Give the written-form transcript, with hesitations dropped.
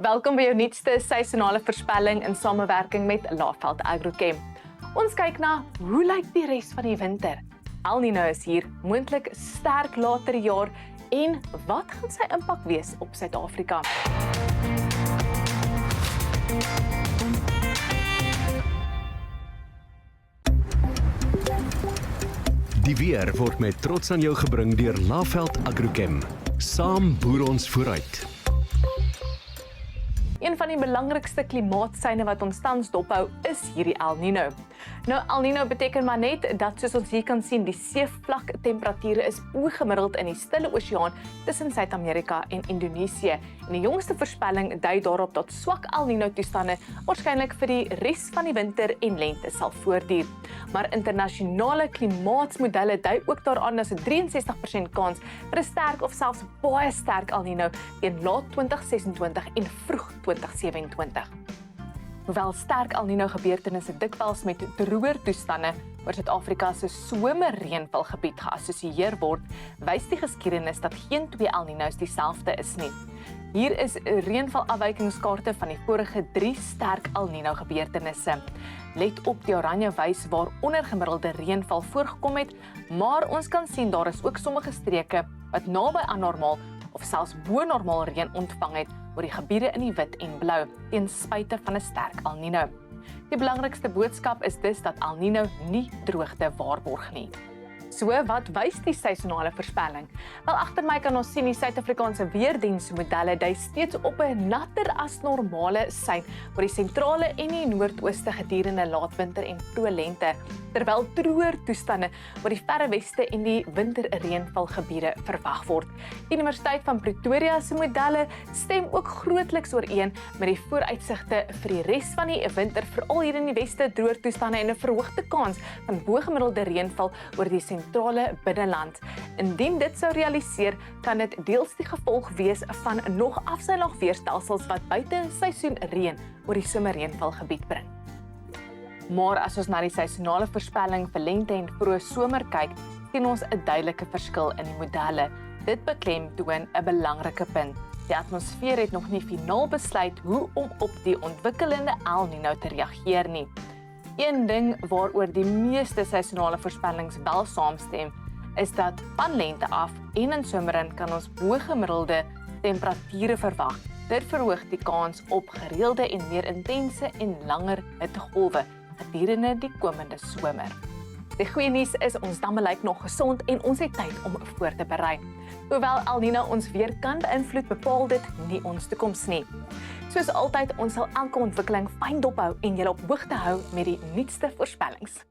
Welkom by jou nuutste seisonale voorspelling in samewerking met Laveld Agrochem. Ons kyk na hoe lyk die res van die winter. El Niño is hier, moontlik sterk later die jaar en wat gaan sy impak wees op Suid-Afrika? Die weer word met trots aan jou gebring deur Laveld Agrochem. Saam boer ons vooruit. Een van die belangrikste klimaatsyne wat ons tans dophou, is hierdie El Niño. Nou, El Niño beteken maar net dat, soos ons hier kan sien, die seevlak temperature is bo gemiddeld in die Stille Oseaan tussen Suid-Amerika en Indonesië. En die jongste voorspelling dui daarop dat swak El Niño toestande waarskynlik vir die res van die winter en lente sal voortduur. Maar internasionale klimaatsmodelle dui ook daaraan dat 'n 63% kans vir 'n sterk of selfs baie sterk El Niño teen laat 2026 en vroeg 2027. Hoewel sterk El Niño gebeurtenisse dikwels met droër toestande oor Suid-Afrika se somerreënvalgebied geassosieer word, wys die geskiedenis dat geen twee El Niños dieselfde is nie. Hier is reënvalafwykingskaarte van die vorige 3 sterk El Niño gebeurtenisse. Let op die oranje wys waar ondergemiddelde reënval voorgekom het, maar ons kan sien daar is ook sommige streke wat naby aan normaal of selfs bo normaal reën ontvang het oor die gebiede in die wit en blou, ten spyte van 'n sterk El Niño. Die belangrikste boodskap is dus dat El Niño nie droogte waarborg nie. So, wat wys die seisonale voorspelling? Wel, agter my kan ons sien die Suid-Afrikaanse weerdiensmodelle dui steeds op 'n natter as normale sein oor die sentrale en die noordooste gedurende laatwinter en vroeë lente, terwyl droër toestande oor die verre weste en die winterreënvalgebiede verwag word. Die Universiteit van Pretoria se modelle stem ook grootliks ooreen met die vooruitsigte vir die res van die winter, veral hier in die weste droër toestande en 'n verhoogde kans van bogemiddelde reënval oor die sentrale binneland. Indien dit sou realiseer, kan dit deels die gevolg wees van nog afsylaag weerstelsels wat buite seisoen reën oor die somerreënvalgebied bring. Maar as ons na die seisonale voorspelling vir lente en vroeë somer kyk, sien ons 'n duidelike verskil in die modelle. Dit beklemtoon 'n belangrike punt. Die atmosfeer het nog nie finaal besluit hoe om op die ontwikkelende El Niño te reageer nie. Een ding waaroor die meeste seisonale voorspellings wel saamstem, is dat van lente af en in somerin kan ons bogemiddelde temperature verwag. Dit verhoog die kans op gereelde en meer intense en langer hittegolwe gedurende die komende somer. Die goeie nuus is ons damme lyk nog gesond en ons het tyd om voor te berei. Hoewel El Niño ons weer kan beïnvloed, bepaal dit nie ons toekoms nie. Soos altyd, ons sal elke ontwikkeling fyn dophou en julle op hoogte hou met die nuutste voorspellings.